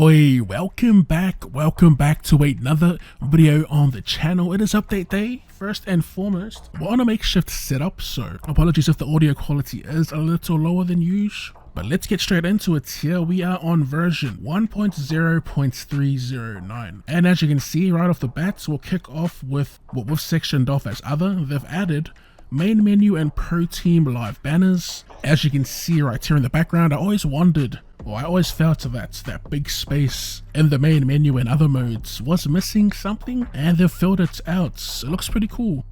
Oi, welcome back to another video on the channel. It is update day. First and foremost, we're on a makeshift setup, so apologies if the audio quality is a little lower than usual. But let's get straight into it here. We are on version 1.0.309. And as you can see right off the bat, we'll kick off with what we've sectioned off as other. They've added main menu and pro team live banners. As you can see right here in the background, I always felt that big space in the main menu and other modes was missing something, and they've filled it out. It looks pretty cool.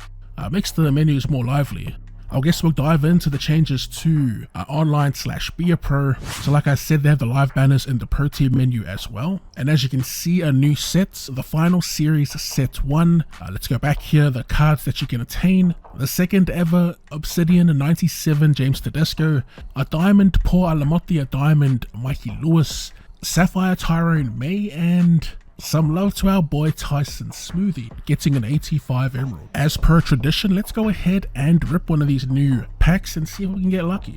Makes the menus more lively. I guess we'll dive into the changes to online/Be a Pro. So like I said, they have the live banners in the Pro Team menu as well. And as you can see, a new set, the final series set 1. Let's go back here, the cards that you can attain. The second ever Obsidian 97 James Tedesco, a diamond Paul Alamotti, a diamond Mikey Lewis, Sapphire Tyrone May, and some love to our boy Tyson Smoothie, getting an 85 emerald. As per tradition, let's go ahead and rip one of these new packs and see if we can get lucky.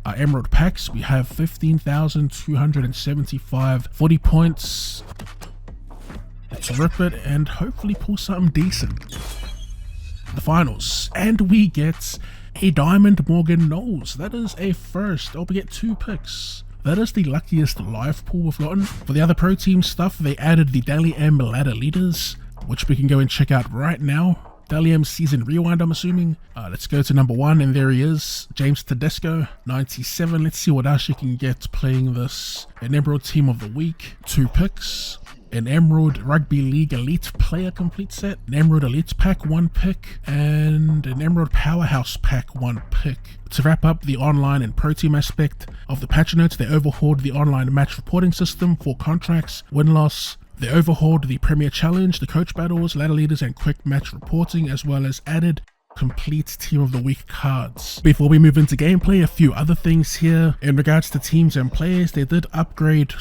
Our emerald packs, we have 15,275 40 points. Let's rip it and hopefully pull something decent. The finals, and we get a diamond Morgan Knowles. That is a first. We get 2 picks. That is the luckiest live pool we've gotten. For the other pro team stuff, they added the Dally M ladder leaders, which we can go and check out right now. Dally M season rewind, I'm assuming. Let's go to number 1, and there he is, James Tedesco, 97. Let's see what else you can get playing this. An Emerald Team of the Week, 2 picks. An Emerald Rugby League Elite Player Complete Set, an Emerald Elite Pack 1 pick, and an Emerald Powerhouse Pack 1 pick. To wrap up the online and pro team aspect of the patch notes, they overhauled the online match reporting system for contracts, win-loss. They overhauled the Premier Challenge, the coach battles, ladder leaders, and quick match reporting, as well as added complete Team of the Week cards. Before we move into gameplay, a few other things here. In regards to teams and players, they did update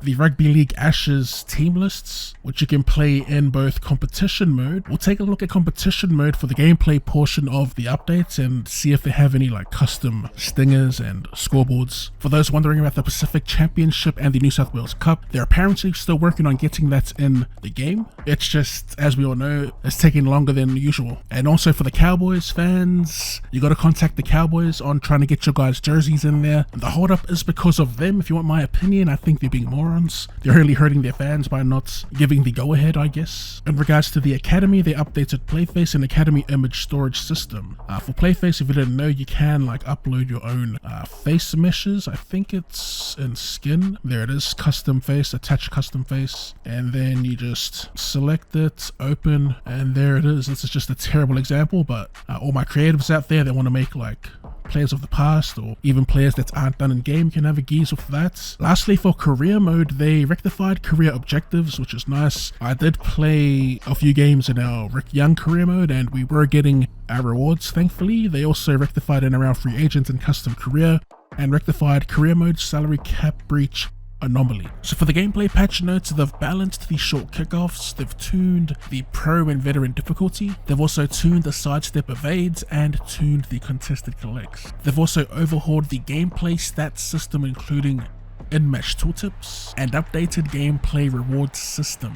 the Rugby League Ashes team lists, which you can play in both competition mode. We'll take a look at competition mode for the gameplay portion of the updates and see if they have any like custom stingers and scoreboards. For those wondering about the Pacific Championship and the New South Wales Cup, they're apparently still working on getting that in the game. It's just, as we all know, it's taking longer than usual. And also for the Cowboys fans, you got to contact the Cowboys on trying to get your guys' jerseys in there. And the holdup is because of them. If you want my opinion, I think they're being morons. They're really hurting their fans by not giving the go-ahead, I guess. In regards to the Academy, they updated Playface and Academy image storage system. For Playface, if you didn't know, you can like upload your own face meshes. I think it's in skin. There it is, custom face, attach custom face. And then you just select it, open, and there it is. This is just a terrible example, but all my creatives out there that want to make like players of the past or even players that aren't done in game can have a geese with that. Lastly, for career mode, they rectified career objectives, which is nice. I did play a few games in our Rick Young career mode and we were getting our rewards, thankfully. They also rectified in around free agent and custom career, and rectified career mode salary cap breach anomaly. So for the gameplay patch notes, they've balanced the short kickoffs, they've tuned the pro and veteran difficulty, they've also tuned the sidestep evades and tuned the contested collects. They've also overhauled the gameplay stats system, including in-match tooltips and updated gameplay rewards system.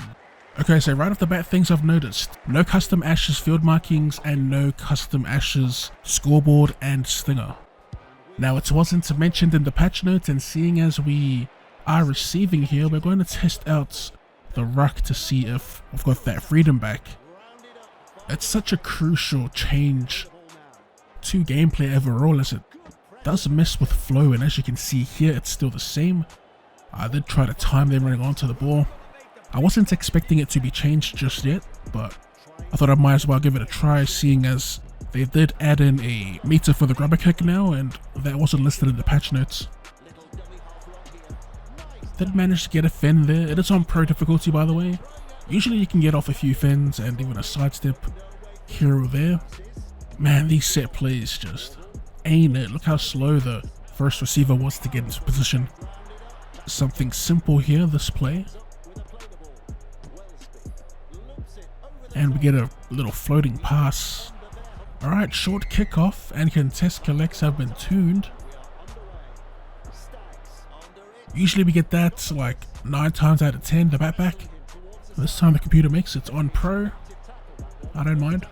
Okay, so right off the bat, things I've noticed: no custom Ashes field markings and no custom Ashes scoreboard and stinger. Now, it wasn't mentioned in the patch notes, and seeing as we are receiving here, we're going to test out the ruck to see if we've got that freedom back. It's such a crucial change to gameplay overall, as it does mess with flow, and as you can see here, it's still the same. I did try to time them running onto the ball. I wasn't expecting it to be changed just yet, but I thought I might as well give it a try, seeing as they did add in a meter for the grubber kick now, and that wasn't listed in the patch notes. Did manage to get a fin there. It is on pro difficulty, by the way. Usually you can get off a few fins and even a sidestep here or there. Man, these set plays just ain't it. Look how slow the first receiver was to get into position. Something simple here, this play. And we get a little floating pass. Alright, short kickoff and contest collects have been tuned. Usually we get that like 9 times out of 10, the back. This time the computer makes it on pro. I don't mind.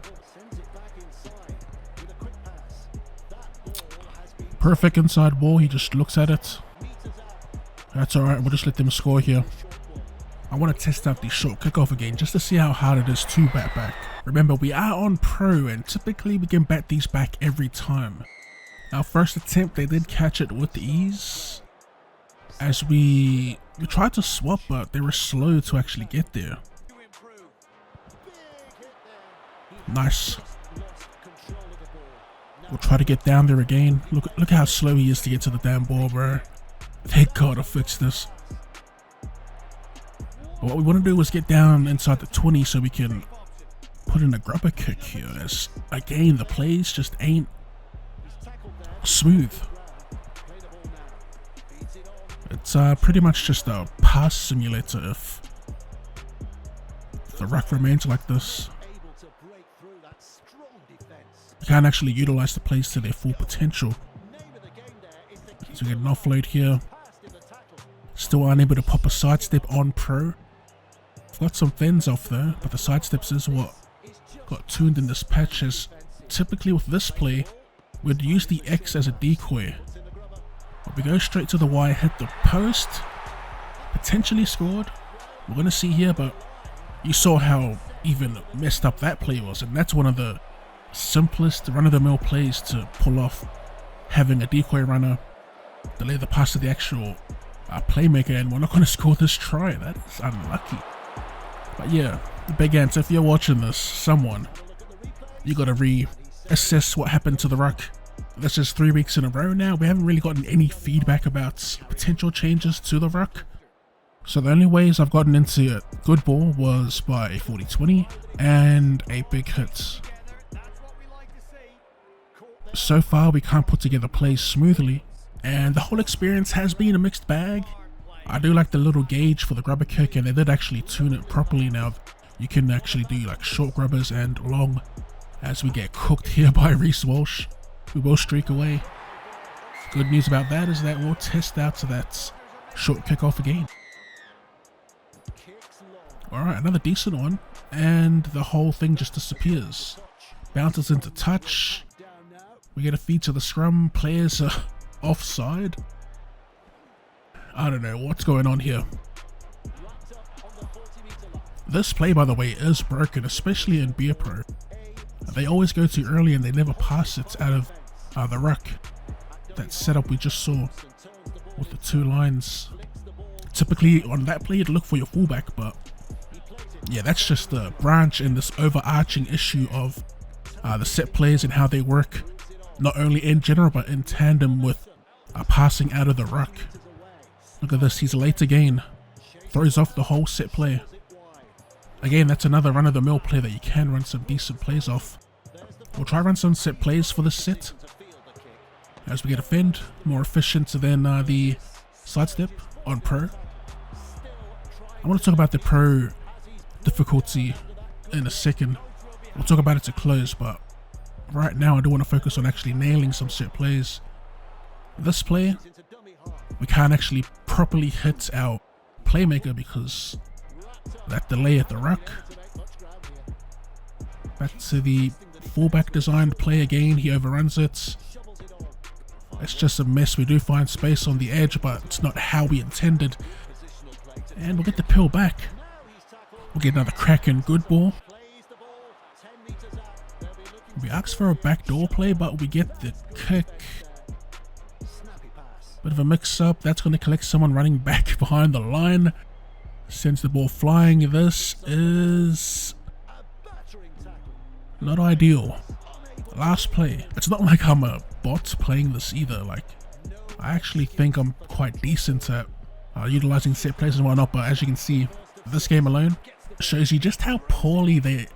Perfect inside ball, he just looks at it. That's alright, we'll just let them score here. I want to test out the short kickoff again just to see how hard it is to bat back. Remember, we are on pro and typically we can bat these back every time. Our first attempt, they did catch it with ease. As we tried to swap, but they were slow to actually get there. Nice. We'll try to get down there again. Look how slow he is to get to the damn ball, bro. Thank God I fixed this. But what we want to do is get down inside the 20 so we can put in a grubber kick here. As again, the plays just ain't smooth. It's pretty much just a pass simulator if the ruck remains like this. You can't actually utilize the plays to their full potential. So we get an offload here. Still unable to pop a sidestep on pro. Got some fins off there, but the sidesteps is what got tuned in this patch. As typically with this play, we'd use the X as a decoy. But we go straight to the Y, hit the post, potentially scored. We're going to see here, but you saw how even messed up that play was, and that's one of the simplest run-of-the-mill plays to pull off. Having a decoy runner delay the pass to the actual playmaker, and we're not going to score this try. That is unlucky. But yeah, the big answer, if you're watching this, someone, you got to reassess what happened to the ruck. This is 3 weeks in a row now. We haven't really gotten any feedback about potential changes to the ruck. So the only ways I've gotten into a good ball was by a 40-20 and a big hit. So far we can't put together plays smoothly, and the whole experience has been a mixed bag. I do like the little gauge for the grubber kick, and they did actually tune it properly now. You can actually do like short grubbers and long. As we get cooked here by Reece Walsh, we will streak away. Good news about that is that we'll test out to that short kickoff again. Alright, another decent one, and the whole thing just disappears. Bounces into touch. We get a feed to the scrum. Players are offside. I don't know what's going on here. This play, by the way, is broken, especially in Beer Pro. They always go too early and they never pass it out of the ruck. That setup we just saw with the 2 lines. Typically on that play you'd look for your fullback, but yeah, that's just a branch in this overarching issue of the set plays and how they work, not only in general but in tandem with passing out of the ruck. Look at this, he's late again. Throws off the whole set play. Again, that's another run-of-the-mill play that you can run some decent plays off. We'll try run some set plays for this set. As we get a fend, more efficient than the sidestep on pro. I want to talk about the pro difficulty in a second. We'll talk about it to close, but right now I do want to focus on actually nailing some set plays. This play, we can't actually properly hit our playmaker because that delay at the ruck. Back to the fullback designed play again, he overruns it. It's just a mess. We do find space on the edge, but it's not how we intended. And we'll get the pill back. We'll get another crack and good ball. We asked for a backdoor play, but we get the kick. Bit of a mix-up. That's going to collect someone running back behind the line. Sends the ball flying. This is not ideal. Last play. It's not like I'm a bot playing this either. Like, I actually think I'm quite decent at utilizing set plays and whatnot, but as you can see, this game alone shows you just how poorly they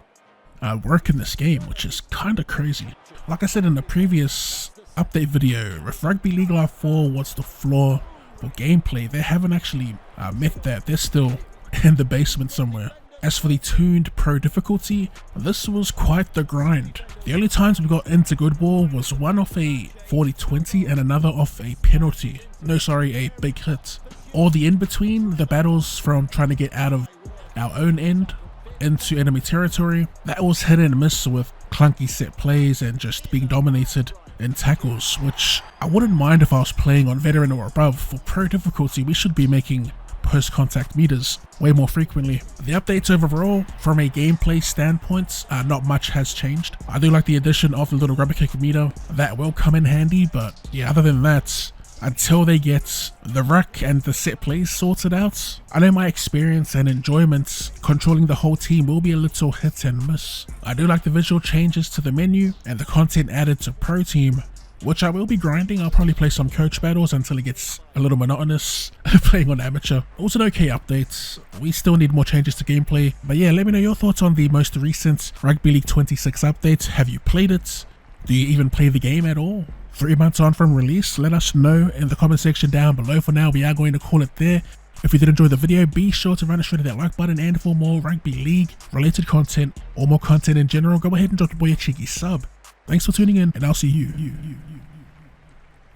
work in this game, which is kind of crazy. Like I said in the previous update video, if Rugby League Live 4 was the flaw for gameplay, they haven't actually met that. They're still in the basement somewhere. As for the tuned pro difficulty, this was quite the grind. The only times we got into good ball was one off a 40-20 and another off a penalty. No, sorry, a big hit. all the in-between, the battles from trying to get out of our own end into enemy territory, that was hit and miss with clunky set plays and just being dominated in tackles, which I wouldn't mind if I was playing on veteran or above. For pro difficulty, we should be making post-contact meters way more frequently. The updates overall, from a gameplay standpoint, not much has changed. I do like the addition of the little rubber kick meter, that will come in handy, but yeah, other than that, until they get the ruck and the set plays sorted out, I know my experience and enjoyment controlling the whole team will be a little hit and miss. I do like the visual changes to the menu and the content added to Pro Team, which I will be grinding. I'll probably play some coach battles until it gets a little monotonous playing on amateur. It was an okay update. We still need more changes to gameplay, but yeah, let me know your thoughts on the most recent Rugby League 26 update. Have you played it? Do you even play the game at all? 3 months on from release? Let us know in the comment section down below. For now, we are going to call it there. If you did enjoy the video, be sure to run straight to that like button, and for more Rugby League related content or more content in general, go ahead and drop your boy a cheeky sub. Thanks for tuning in, and I'll see you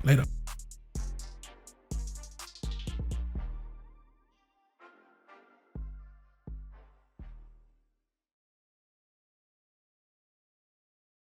later.